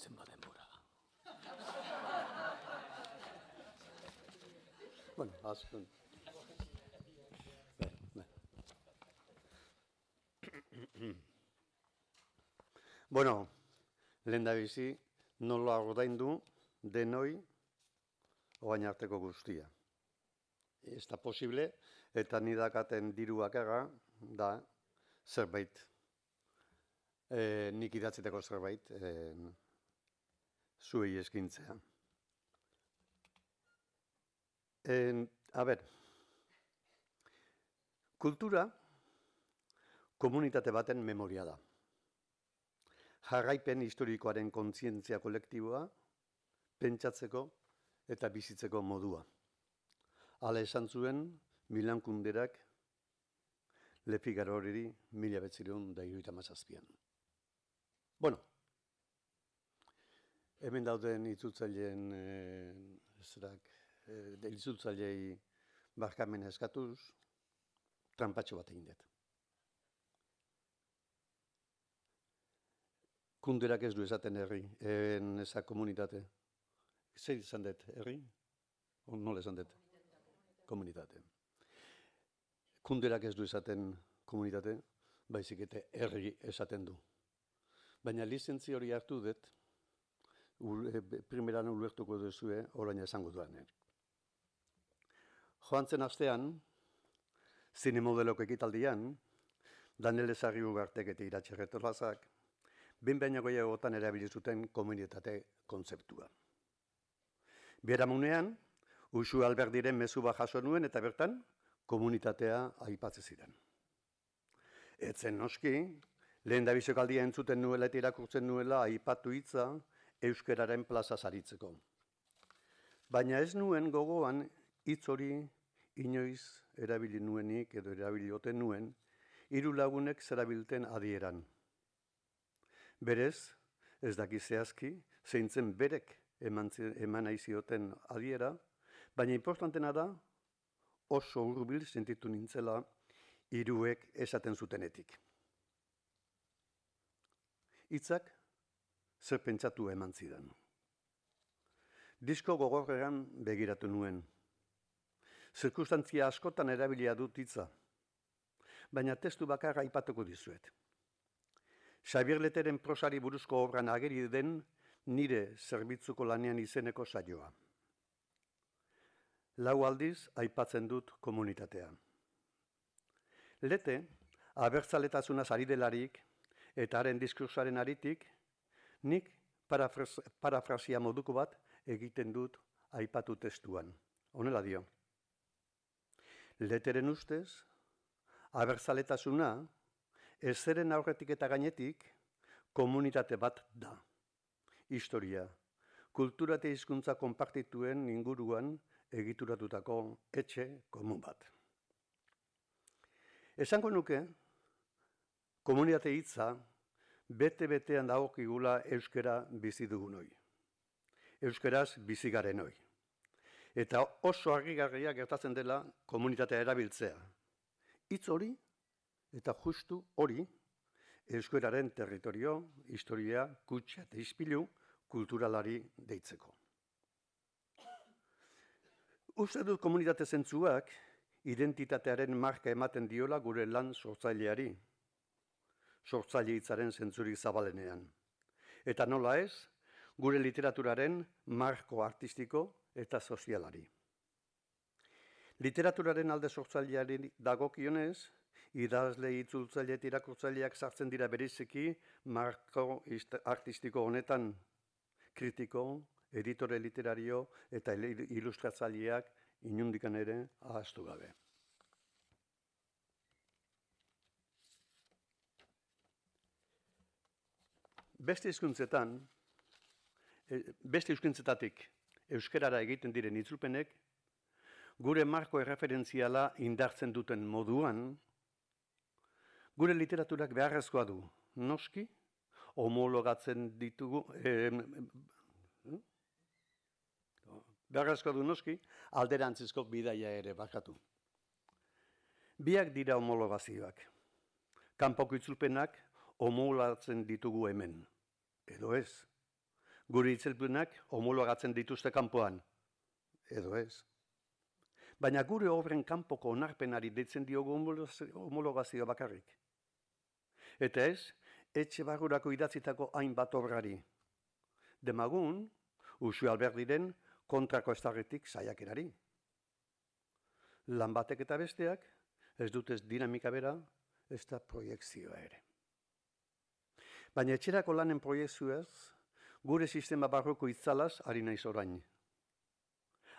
Zenba denbora. Bueno, azken. Bueno, lehendabizi nola ordaindu denoi orain arteko guztia. Ez da posible, eta nidakaten diru bakarra da zerbait. Nik idatzeteko zerbait zuei eskintzea. A ber, kultura komunitate baten memoria da. Jarraipen historikoaren kontzientzia kolektiboa, pentsatzeko eta bizitzeko modua. Hala esan zuen Milan Kunderak Le Figarori 1977an. Bueno, hemen dauden itzultzaileen itzultzailei barkamena eskatuz, trampatxo bat egin dut. Kunderak ez du esaten herri, eza komunitate. Zer izan dut, herri? Nola esan dut? Komunitate. Kunderak ez du esaten komunitate, baizik eta herri esaten du. Baina lizentzi hori hartu dut, primeran ulertuko duzue, orain esango duan. Joan zen astean, zinemodelok ekitaldian, Daniel Ezarri Ugartek eta Iratxe Retolazak, baino gehiagotan erabili zuten komunitate kontzeptua. Biharamunean, Uxue Alberdiren mezu bat jaso nuen eta bertan komunitatea aipatze ziren. Etzen noski, lehen dabizokaldia entzuten nuela eta irakurtzen nuela aipatu hitza euskararen plaza saritzeko. Baina ez nuen gogoan hitz hori inoiz erabili nuenik edo erabili oten nuen, hiru lagunek zerabilten adieran. Berez, ez daki zehazki, zeintzen berek eman aizioten adiera, baina importantena da, oso hurbil sentitu nintzela hiruek esaten zutenetik. Hitzak zer pentsatu eman zidan. Disko gogorrean begiratu nuen. Zirkustantzia askotan erabilia dut hitza, baina testu bakarra aipatuko dizuet. Xabier Leteren prosari buruzko obran ageri den nire zerbitzuko lanean izeneko saioa. 4 aldiz aipatzen dut komunitatea. Lete, abertzaletasunaz ari delarik eta haren diskursaren aritik, nik parafrasia moduko bat egiten dut aipatu testuan. Honela dio. Leteren ustez, abertzaletasuna ezeren aurretik eta gainetik komunitate bat da. Historia, kultura eta hizkuntza konpartituen inguruan egituratutako etxe komun bat. Esango nuke, komunitate hitza bete-betean dagokigula euskara bizi dugunoi. Euskaraz bizi garenoi. Eta oso argigarria gertatzen dela komunitatea erabiltzea. Hitz hori eta justu hori euskararen territorio, historia, kutxa eta ispilu kulturalari deitzeko. Uste dut komunitate zentzuak identitatearen marka ematen diola gure lan sortzaileari, sortzaile hitzaren zentzurik zabalenean. Eta nola ez, gure literaturaren marko artistiko eta sozialari. Literaturaren alde sortzaileari dagokionez, idazle, itzultzaile eta irakurtzaileak sartzen dira bereziki marko artistiko honetan kritiko, editore literario eta ilustratzaileak inundikan ere ahaztu gabe. Beste hizkuntzetatik euskarara egiten diren itzulpenek gure marko erreferentziala indartzen duten moduan, gure literaturak beharrezkoa du, noski, homologatzen ditugu, beharrezkoa du noski, alderantzizko bidaia ere bakatu. Biak dira homologazioak. Kanpoko itzulpenak homologatzen ditugu hemen, edo ez. Gure itzulpenak homologatzen dituzte kanpoan, edo ez. Baina gure obren kanpoko onarpenari deitzen diogu homologazio bakarrik. Eta ez, etxe barrurako idatzitako hainbat obrari. Demagun, Uxue Alberdiren kontrako estarretik saiakerari. Lan batek eta besteak, ez dutez dinamika bera, ez da proiekzioa ere. Baina etxerako lanen proiekzioaz, gure sistema barroko itzalaz ari naiz orain.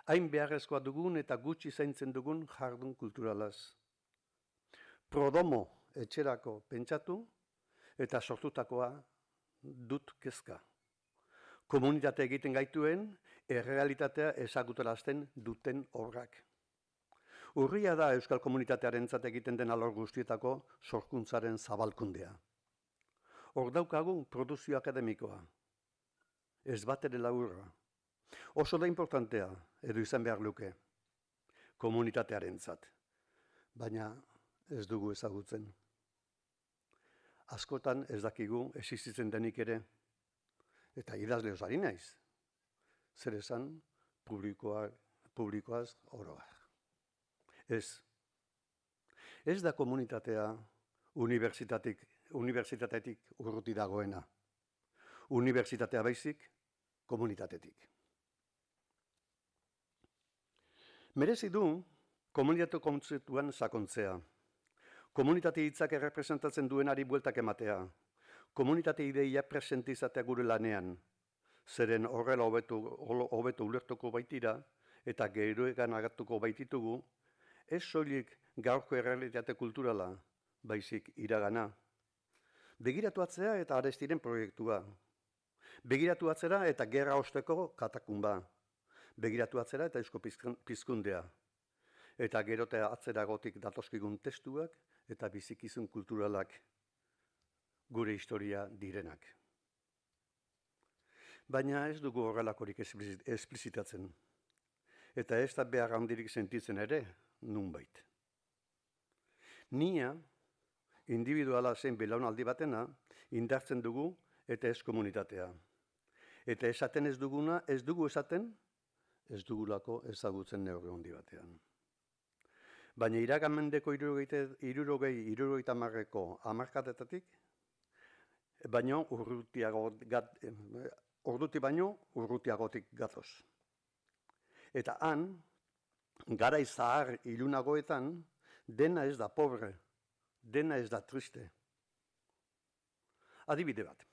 Hain beharrezkoa dugun eta gutxi zaintzen dugun jardun kulturalaz. Prodomo etxerako pentsatu eta sortutakoa dut kezka. Komunitate egiten gaituen, errealitatea ezagutarazten duten obrak. Urria da euskal komunitatearentzat egiten den alor guztietako sorkuntzaren zabalkundea. Hor daukagu produzio akademikoa. Ez bat ere laburra. Oso da importantea, edo izan behar luke, komunitatearentzat. Baina ez dugu ezagutzen. Askotan ez dakigu existitzen denik ere, eta idazle osari naiz. Zer esan publikoaz oroa. Ez. Ez da komunitatea unibertsitatetik urruti dagoena. Unibertsitatea baizik komunitatetik. Merezi du komunitate kontzeptuan sakontzea. Komunitate hitzak errepresentatzen duenari bueltak ematea. Komunitate ideia presente izatea gure lanean. Zeren horrela hobeto ulertuko baitira eta geroegan agertuko baititugu, ez soilik gaurko errealitate kulturala, baizik iragana. Begiratu atzera eta Arestiren proiektua. Begiratu atzera eta gerra osteko katakumba. Begiratu atzera eta eusko pizkundea. Eta gerotea atzeragotik datoskigun testuak eta bizikizun kulturalak gure historia direnak. Baina ez dugu horrelakorik esplizitatzen. Eta ez da behar handirik sentitzen ere, nunbait. Nia, individuala zen belaunaldi batena, indartzen dugu eta ez komunitatea. Eta esaten ez duguna, ez dugu esaten, ez dugulako ezagutzen neurri handi batean. Baina iragamendeko 60 marreko hamarkadetatik, baino orduti baino urrutiagotik gatoz. Eta han, garai zahar ilunagoetan, dena ez da pobre, dena ez da triste. Adibide bat.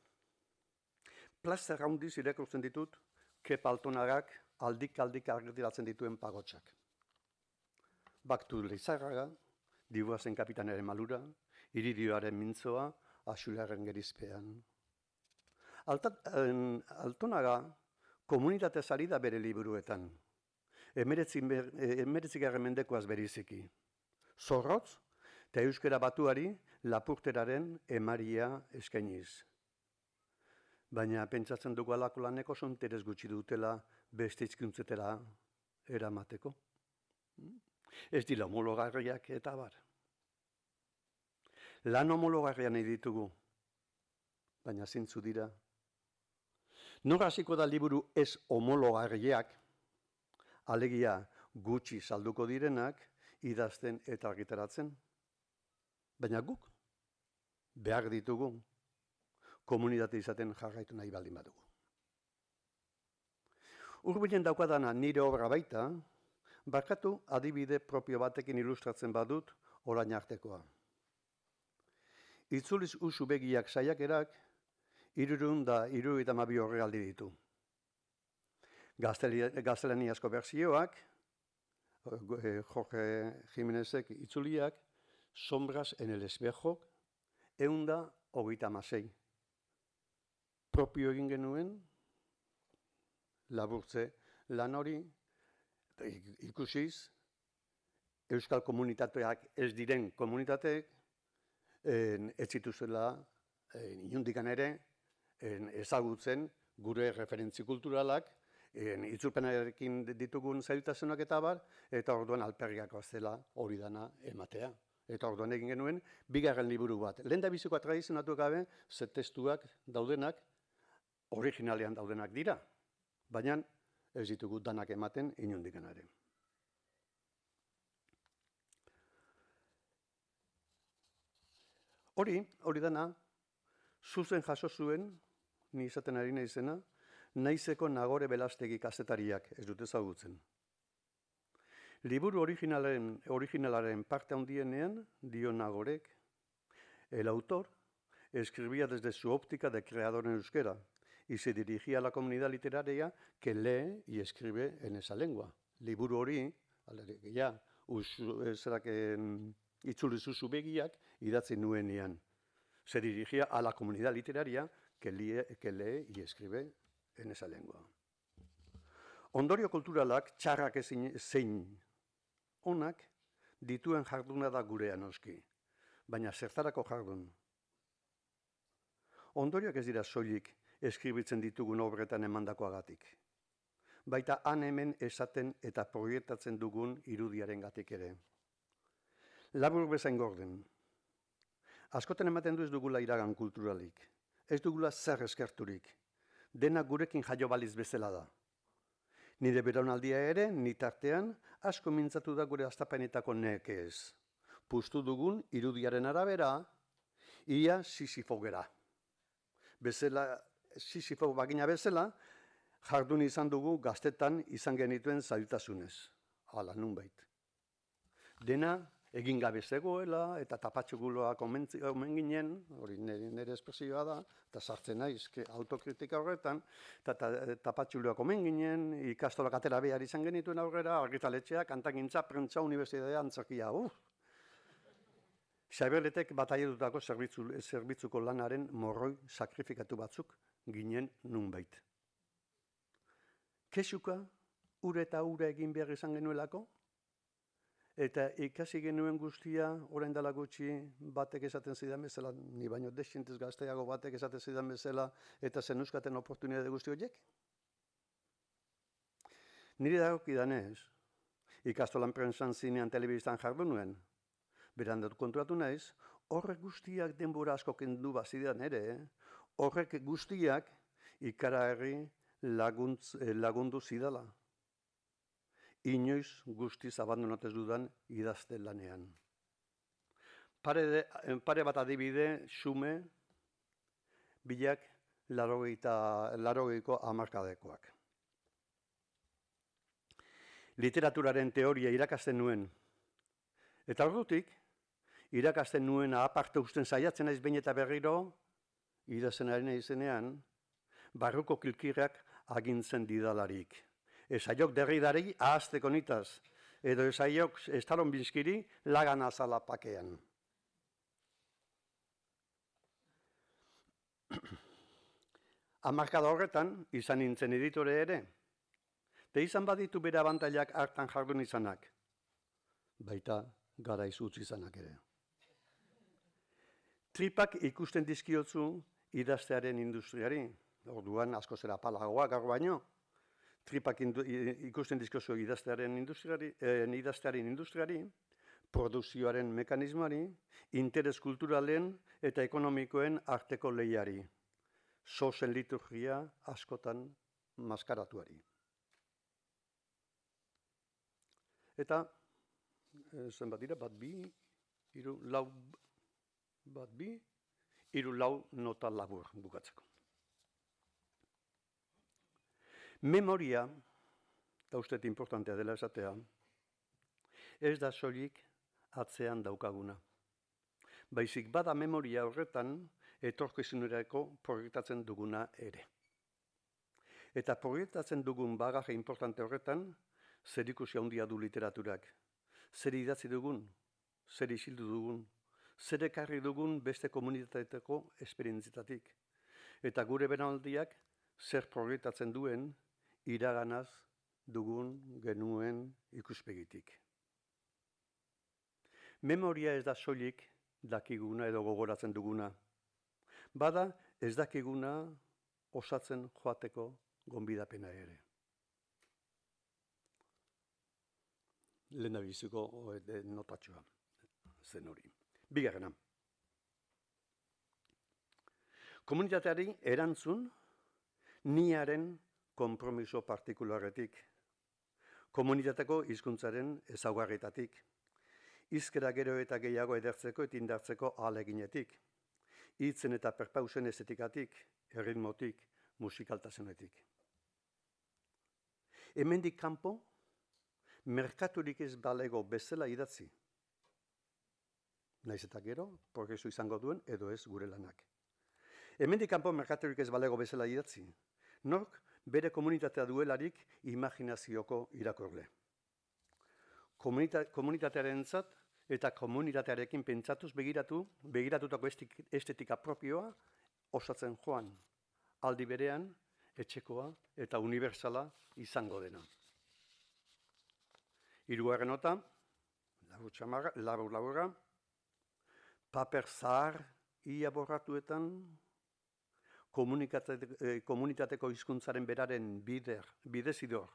Plaza handiz irakurtzen ditut, Kepa Altonagak aldik argitiratzen dituen pagotxak. Baktu Leizarraga, Dibuazen kapitanaren malura, Iridioaren mintzoa, Axularren gerizpean. Altonaga komunitatez ari da bere liburuetan. 19. mendekoaz beriziki. Zorrotz eta euskara batuari lapurteraren emaria eskainiz. Baina pentsatzen dugu alako laneko oso interes gutxi dutela beste hizkuntzetara eramateko. Ez dira homologarriak eta bar. Lan homologarria nahi ditugu, baina zintzu dira. Nor hasiko da liburu ez homologarriak, alegia gutxi salduko direnak, idazten eta argitaratzen. Baina guk behar ditugu, komunitate izaten jarraitu nahi baldin badugu. Hurbilen daukadana nire obra baita, barkatu adibide propio batekin ilustratzen badut orain artekoa. Itzuliz usu begiak saiakerak 372 horrealdi ditu. Gaztelaniazko bertsioak, Jorge Jimenezek itzuliak, Sombras en el espejo, 136. Propio egin genuen, laburtze lan hori, ikusiz, euskal komunitateak ez diren komunitateek, ez zituzela, inundikan ere, ezagutzen gure referentzi kulturalak, itzulpenarekin ditugun zailtasunak eta bar, eta orduan alperriako zela hori dana ematea. Eta orduan egin genuen, bigarren liburu bat. Lehen da bizikoa tradizionatu gabe, ze testuak daudenak, originalean daudenak dira, baina ez ditugu danak ematen inondikan ere. Hori dana, zuzen jaso zuen, ni izaten ari naizena, Naizeko Nagore Belastegi kazetariak ez dut ezagutzen. Liburu originalaren parte handienean, dio Nagorek, el autor escribía desde su óptica de creador en euskera y se dirigía a la comunidad literaria que lee y escribe en esa lengua. Liburu hori, alegia, itzuli zuzu begiak idatzi nuenean. Se dirigía a la comunidad literaria que lee y escribe en esa lengua. Ondorio kulturalak txarrak zein onak dituen jarduna da gurea noski, baina zertarako jardun. Ondorioak ez dira soilik eskribitzen ditugun obretan emandakoagatik. Baita han hemen esaten eta proiektatzen dugun irudiarengatik ere. Labur bezain gorden. Askotan ematen du ez dugula iragan kulturalik. Ez dugula zer eskerturik. Dena gurekin jaio baliz bezala da. Nire belaunaldia ere, nitartean, asko mintzatu da gure astapenetako nekez. Puztu dugun irudiaren arabera, ia Sisifo gera. Sisifo bagina bezala, jardun izan dugu gaztetan izan genituen zailtasunez. Hala, nunbait. Dena egin gabe zegoela eta tapatxuguloak omen ginen, hori nire espresioa da, eta sartzen naiz autokritika horretan, eta tapatxuguloak omen ginen, ikastolak atera behar izan genituen aurrera, argitaletxeak, kantagintza, prentza, unibertsitatea, antzerkia, Xaberletek bataiatutako zerbitzuko lanaren morroi sakrifikatu batzuk ginen nunbait. Kexuka, ure eta ure egin behar izan genuelako, eta ikasi genuen guztia, orain dela gutxi batek esaten zidan bezala, ni baino desientez gazteago batek esaten zidan bezala, eta zenuzkaten oportunitate guzti horiek? Nire dagokidanez, ikastolan prentsan, zinean, telebistan jardun nuen, beran dut konturatu naiz, horrek guztiak denbora asko kendu bazidan ere, horrek guztiak ikaragarri lagundu zidala. Inoiz guztiz abandonatez dudan idazte lanean. Pare bat adibide, xume, bilak 80ko hamarkadekoak. Literaturaren teoria irakasten nuen, eta ordutik, irakasten nuena aparte usten saiatzen naiz behin eta berriro, idaztenaren izenean, barruko kilkirrak agintzen didalarik. Esaiok derridari ahazteko nitaz, edo esaiok estalon bizkiri lagan azala pakean. Hamarkada horretan, izan nintzen editore ere, eta izan baditu bere abantailak hartan jardun izanak, baita garaiz utzi izanak ere. Tripak ikusten dizkiotzu idaztearen industriari, orduan asko zera palagoa gaur baino, tripak ikusten dizkiozu idaztearen industriari, produzioaren mekanismoari, interes kulturalen eta ekonomikoen arteko lehiari, sozen liturgia askotan maskaratuari. Eta, zenbat dira, bat bi, hiru lau nota labur bukatzeko. Memoria, eta uste importantea dela esatea, ez da soilik atzean daukaguna. Baizik bada memoria horretan etorkizunerako proiektatzen duguna ere. Eta proiektatzen dugun bagaje importante horretan, zerikusi handia du literaturak. Zer idatzi dugun, zer isildu dugun, zer ekarri dugun beste komunitateetako esperientzietatik. Eta gure benaldiak zer proiektatzen duen iraganaz dugun genuen ikuspegitik. Memoria ez da soilik dakiguna edo gogoratzen duguna. Bada ez dakiguna osatzen joateko gonbidapena ere. Lehendabiziko notatxoa zen hori. Bigarrena. Komunitateari erantzun niaren konpromiso partikularretik, komunitateko hizkuntzaren ezaugarrietatik, hizkera gero eta gehiago edertzeko eta indartzeko ahaleginetik, hitzen eta perpausen estetikatik, erritmotik, musikaltasunetik. Hemendik kanpo, merkaturik ez balego bezala idatzi. Naiz eta gero, progreso izango duen edo ez gure lanak. Hemendik kanpo merkaturik ez balego bezala idatzi. Nork bere komunitatea duelarik imaginazioko irakurle. Komunitatearentzat eta komunitatearekin pentsatuz begiratutako estetika propioa osatzen joan, aldi berean, etxekoa eta unibertsala izango dena. Hirugarren nota, labur-laburra, paper zahar ia borratuetan, komunitateko hizkuntzaren beraren bidezidor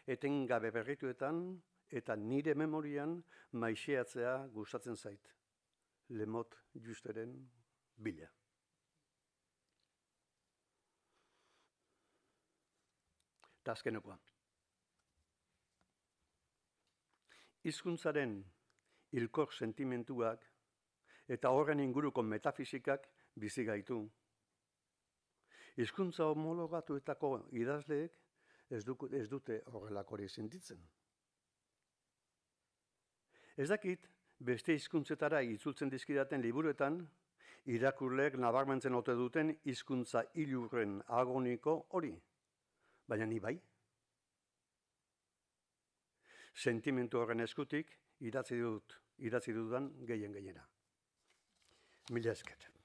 etengabe berrituetan eta nire memorian maixeatzea gustatzen zait. Lemot Justeren bila. Eta azkenekoa. Hizkuntzaren hilkor sentimentuak eta horren inguruko metafisikak bizi gaitu. Hizkuntza homologatuetako idazleek ez dute horrelakorik sentitzen. Ez dakit, beste hizkuntzetara itzultzen dizkidaten liburuetan, irakurleek nabarmentzen ote duten hizkuntza ilurren agoniko hori, baina ni bai. Sentimentu horren eskutik idatzi dudan gehien gehiena. Mila esker.